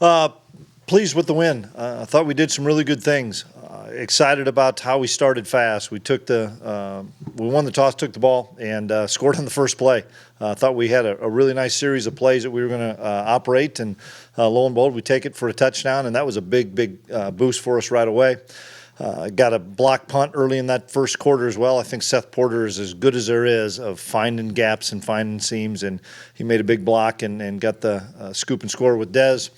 Uh, Pleased with the win. I thought we did some really good things. Excited about how we started fast. We won the toss, took the ball, and scored on the first play. Thought we had a really nice series of plays that we were going to operate, and lo and behold, we take it for a touchdown, and that was a big boost for us right away. Got a block punt early in that first quarter as well. I think Seth Porter is as good as there is of finding gaps and finding seams, and he made a big block and got the scoop and score with Dez.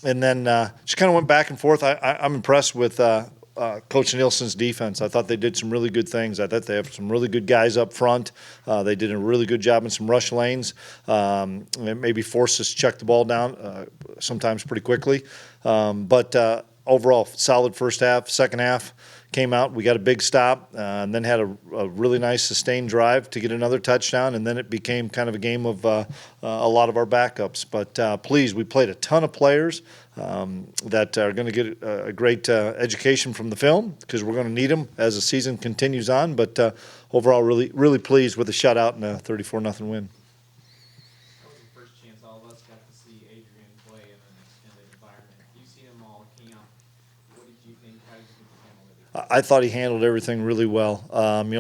And then just kind of went back and forth. I'm impressed with Coach Nielsen's defense. I thought they did some really good things. I thought they have some really good guys up front. They did a really good job in some rush lanes. It maybe forced us to check the ball down sometimes pretty quickly. But overall, solid first half. Second half came out. We got a big stop and then had a really nice sustained drive to get another touchdown. And then it became kind of a game of a lot of our backups. But pleased, we played a ton of players that are going to get a great education from the film because we're going to need them as the season continues on. But overall, really pleased with the shutout and a 34-0 win. I thought he handled everything really well.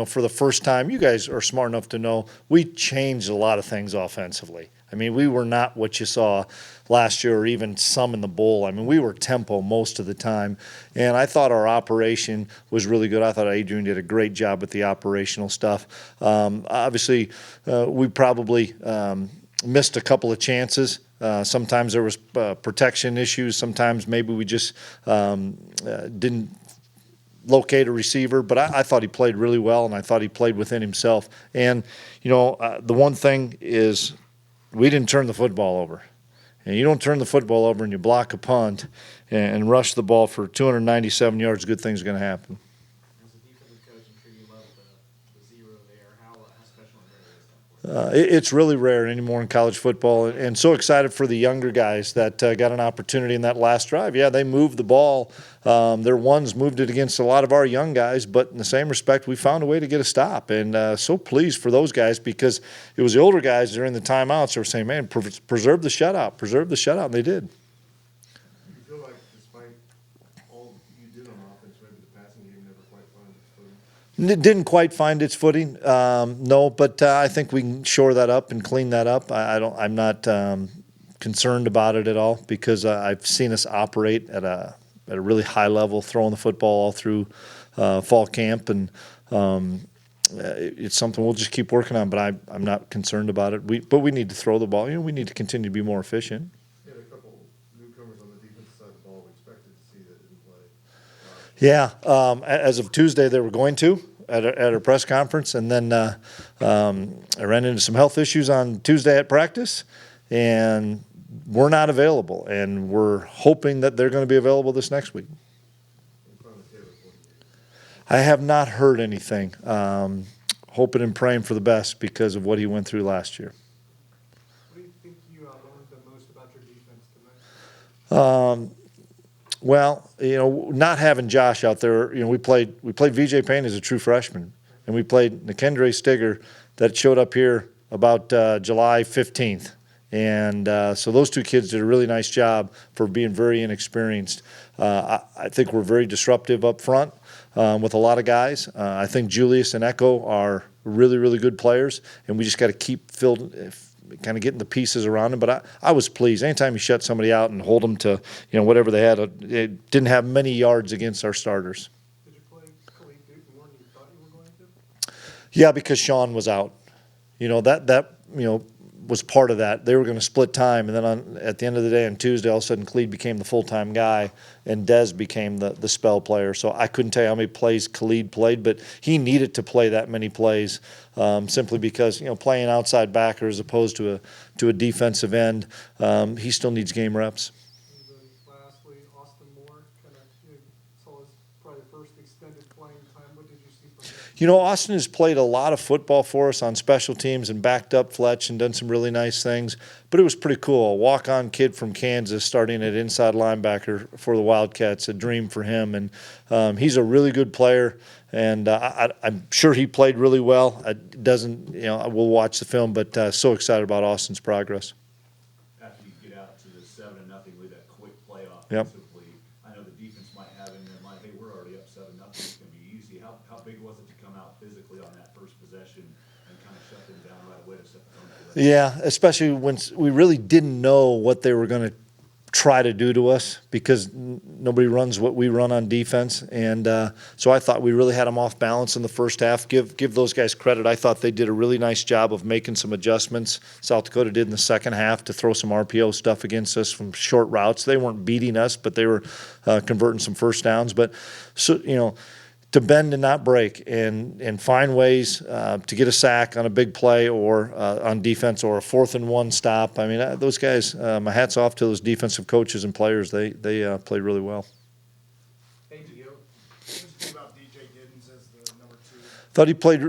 For the first time, you guys are smart enough to know we changed a lot of things offensively. I mean, we were not what you saw last year or even some in the bowl. I mean, we were tempo most of the time, and I thought our operation was really good. I thought Adrian did a great job with the operational stuff. Obviously, we probably missed a couple of chances. Sometimes there was protection issues. Sometimes maybe we just didn't locate a receiver, but I thought he played really well, and I thought he played within himself. And, the one thing is we didn't turn the football over. And you don't turn the football over and you block a punt and rush the ball for 297 yards, good things are going to happen. As a defensive coach, I'm sure you love the zero there. How special and rare is that for you? It's really rare anymore in college football, and so excited for the younger guys that got an opportunity in that last drive. Yeah, they moved the ball. Their ones moved it against a lot of our young guys, but in the same respect, we found a way to get a stop, and so pleased for those guys because it was the older guys during the timeouts that were saying, man, preserve the shutout, and they did. You feel like despite all you did on offense, maybe the passing game never quite found its footing? It didn't quite find its footing, no, but I think we can shore that up and clean that up. I'm not concerned about it at all because I've seen us operate at a really high level, throwing the football all through fall camp, and it's something we'll just keep working on. But I'm not concerned about it. But we need to throw the ball. We need to continue to be more efficient. You had a couple newcomers on the defensive side of the ball we expected to see that didn't play. Yeah, as of Tuesday, they were going to at our press conference, and then I ran into some health issues on Tuesday at practice, and we're not available, and we're hoping that they're going to be available this next week. I have not heard anything. Hoping and praying for the best because of what he went through last year. What do you think you learned the most about your defense tonight? Well, not having Josh out there, we played VJ Payne as a true freshman, and we played Nikendre Stigger that showed up here about July 15th. And so those two kids did a really nice job for being very inexperienced. I think we're very disruptive up front with a lot of guys. I think Julius and Echo are really, really good players, and we just got to keep kind of getting the pieces around them. But I was pleased. Anytime you shut somebody out and hold them to whatever they had, it didn't have many yards against our starters. Did you play Khalid Duke more than you thought you were going to? Yeah, because Sean was out. That was part of that. They were going to split time, and then at the end of the day on Tuesday, all of a sudden Khalid became the full-time guy, and Dez became the spell player. So I couldn't tell you how many plays Khalid played, but he needed to play that many plays simply because playing outside backer as opposed to a defensive end, he still needs game reps. Lastly, Austin Moore, saw his probably first extended playing time. What did you see from him? Austin has played a lot of football for us on special teams and backed up Fletch and done some really nice things. But it was pretty cool. A walk-on kid from Kansas starting at inside linebacker for the Wildcats, a dream for him. And he's a really good player. And I'm sure he played really well. We'll watch the film, but so excited about Austin's progress. After you get out to the 7-0 lead, Yep. offensively. I know the defense might have in their mind, hey, we're already up 7-0, it's gonna be easy. How big was it to come out physically on that first possession and kind of shut them down right away to set the tone for that? Yeah, especially when we really didn't know what they were going to try to do to us because nobody runs what we run on defense. And so I thought we really had them off balance in the first half. Give those guys credit. I thought they did a really nice job of making some adjustments. South Dakota did in the second half to throw some RPO stuff against us from short routes. They weren't beating us, but they were converting some first downs. But, so to bend and not break and find ways to get a sack on a big play or on defense or a 4th-and-1 stop. I mean, those guys, my hat's off to those defensive coaches and players. They played really well. Hey, Gio, what did you think about DJ Giddens as the number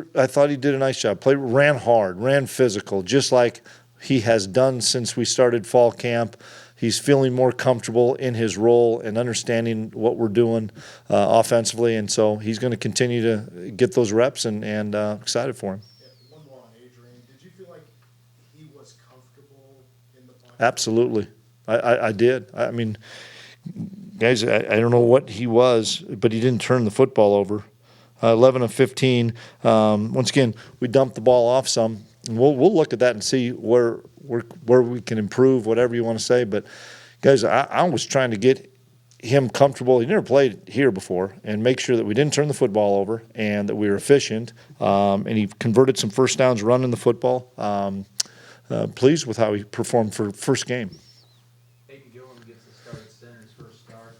2? I thought he did a nice job. Ran hard, ran physical, just like he has done since we started fall camp. He's feeling more comfortable in his role and understanding what we're doing offensively, and so he's going to continue to get those reps and excited for him. Yeah, one more on Adrian. Did you feel like he was comfortable in the pocket? Absolutely. I did. I mean, guys, I don't know what he was, but he didn't turn the football over. 11 of 15. Once again, we dumped the ball off some. And we'll look at that and see where we can improve, whatever you want to say. But, guys, I was trying to get him comfortable. He never played here before, and make sure that we didn't turn the football over and that we were efficient. And he converted some first downs running the football. Pleased with how he performed for first game. Aiden Gillum gets the start at center, his first start.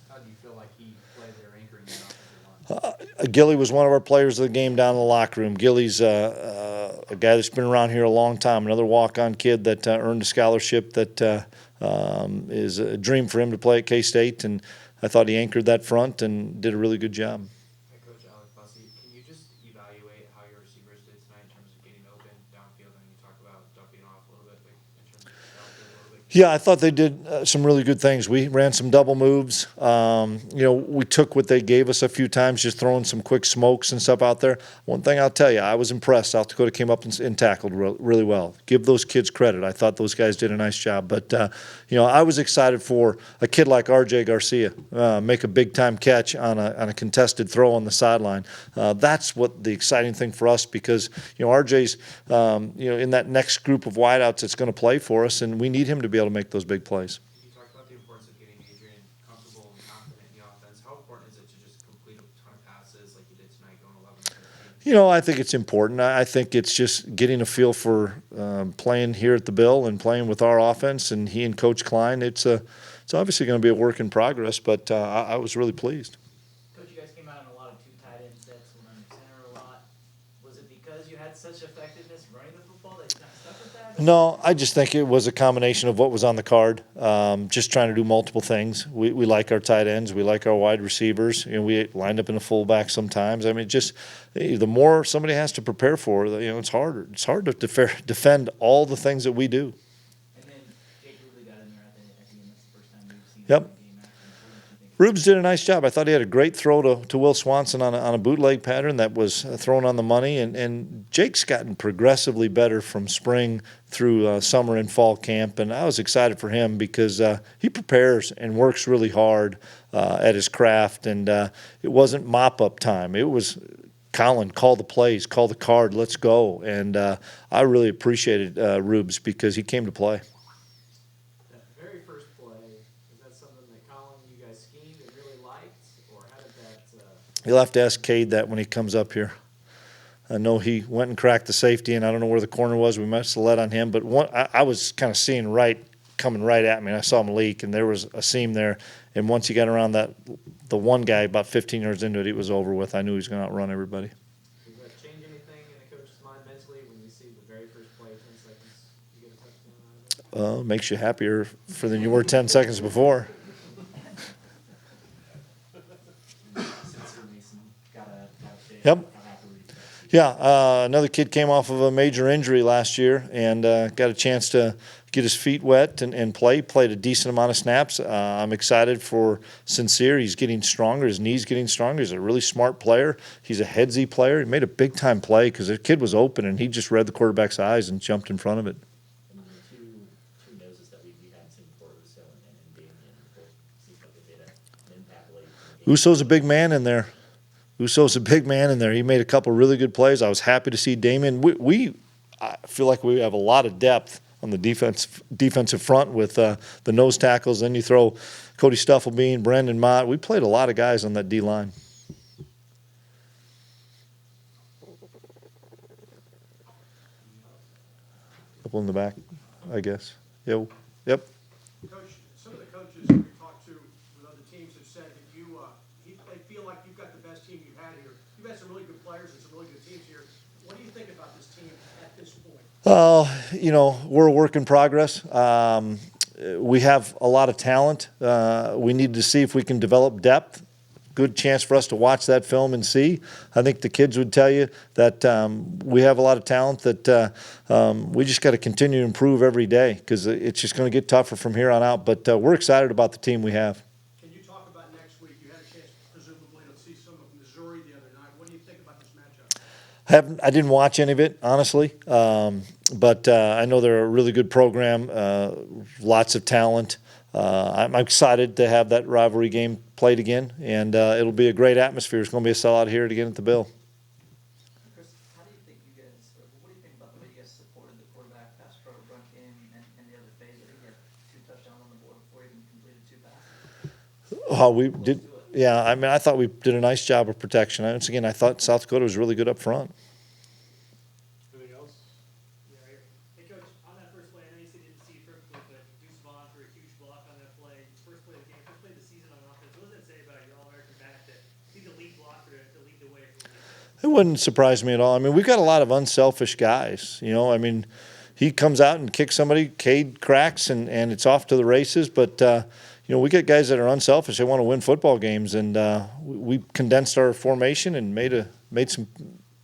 How do you feel like he played there anchoring that offensive line? Gilly was one of our players of the game down in the locker room. Gilly's a guy that's been around here a long time, another walk-on kid that earned a scholarship that is a dream for him to play at K-State, and I thought he anchored that front and did a really good job. Hey, Coach Alex Bussey, can you just evaluate how your receivers did tonight in terms of getting open downfield? And you talk about dumping off a little bit, but in terms of downfield a little bit. Yeah, I thought they did some really good things. We ran some double moves. We took what they gave us a few times, just throwing some quick smokes and stuff out there. One thing I'll tell you, I was impressed. South Dakota came up and tackled really well. Give those kids credit. I thought those guys did a nice job. But, I was excited for a kid like R.J. Garcia make a big-time catch on a contested throw on the sideline. That's what the exciting thing for us because, R.J.'s, in that next group of wideouts that's going to play for us, and we need him to be able to make those big plays. You talked about the importance of getting Adrian comfortable and confident in the offense. How important is it to just complete a ton of passes like you did tonight, going 11 of 15? I think it's important. I think it's just getting a feel for playing here at the Bill and playing with our offense, and he and Coach Klein. It's obviously going to be a work in progress, but I was really pleased. Coach, you guys came out in a lot of 2 tight end sets, went under center a lot. Was it because you had such effectiveness running the football that you kind of stuck with that? No, I just think it was a combination of what was on the card. Just trying to do multiple things. We like our tight ends. We like our wide receivers. We lined up in the fullback sometimes. I mean, just the more somebody has to prepare for, it's harder. It's hard to defend all the things that we do. And then Jake really got in there at the end. That's the first time we've seen Yep. him in game action. What did you think? Rubes did a nice job. I thought he had a great throw to Will Swanson on a bootleg pattern that was thrown on the money. And Jake's gotten progressively better from spring through summer and fall camp. And I was excited for him because he prepares and works really hard at his craft. And it wasn't mop-up time. It was Colin, call the plays, call the card, let's go. And I really appreciated Rubes because he came to play. That very first play, is that something that Colin, you guys schemed and really liked, or how did that? You'll have to ask Cade that when he comes up here. I know he went and cracked the safety, and I don't know where the corner was. We must have let on him. But I was kind of seeing coming right at me, and I saw him leak, and there was a seam there. And once he got around the one guy about 15 yards into it, it was over with. I knew he was going to outrun everybody. Does that change anything in a coach's mind mentally when you see the very first play, 10 seconds, you get a touchdown out of it? Makes you happier than you were 10 seconds before. Sincere Mason got a shake. Yep. How happy were you? Yeah, another kid came off of a major injury last year and got a chance to get his feet wet and played a decent amount of snaps. I'm excited for Sincere. He's getting stronger. His knee's getting stronger. He's a really smart player. He's a headsy player. He made a big-time play because the kid was open, and he just read the quarterback's eyes and jumped in front of it. I mean, the two noses that we hadn't seen before was and Damien Uso's a big man in there. Uso's a big man in there. He made a couple really good plays. I was happy to see Damon. I feel like we have a lot of depth on the defensive front with the nose tackles. Then you throw Cody Stufflebean, Brandon Mott. We played a lot of guys on that D-line. Couple in the back, I guess. Yep. Coach, some of the coaches that we talked to with other teams have said that they feel like you've got the best team you've had here. You've had some really good players and some really good teams here. What do you think about this team at this point? We're a work in progress. We have a lot of talent. We need to see if we can develop depth. Good chance for us to watch that film and see. I think the kids would tell you that we have a lot of talent that we just got to continue to improve every day because it's just going to get tougher from here on out. But we're excited about the team we have. Can you talk about next week? You had a chance, presumably, to see some of Missouri the other night. What do you think about this matchup? I didn't watch any of it, honestly, but I know they're a really good program, lots of talent. I'm excited to have that rivalry game played again, and it'll be a great atmosphere. It's going to be a sellout here again at the Bill. Chris, how do you think you guys, or what do you think about the way you guys supported the quarterback pass pro run game and the other phase? I think you had 2 touchdowns on the board before you even completed 2 passes. Oh, we did. Yeah, I mean, I thought we did a nice job of protection. Once again, I thought South Dakota was really good up front. Anything else? Yeah, right here. Hey, Coach, on that first play, I know you said you didn't see it perfectly, but Deuce Vaughn for a huge block on that play. First play of the game, first play of the season on offense. What does that say about your All-American back to be the lead blocker to lead the way? It wouldn't surprise me at all. I mean, we've got a lot of unselfish guys. I mean, he comes out and kicks somebody, Cade cracks, and it's off to the races. But, we get guys that are unselfish. They want to win football games. And we condensed our formation and made some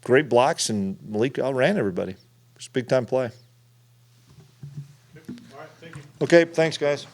great blocks, and Malik outran everybody. It's a big-time play. All right, thank you. Okay, thanks, guys.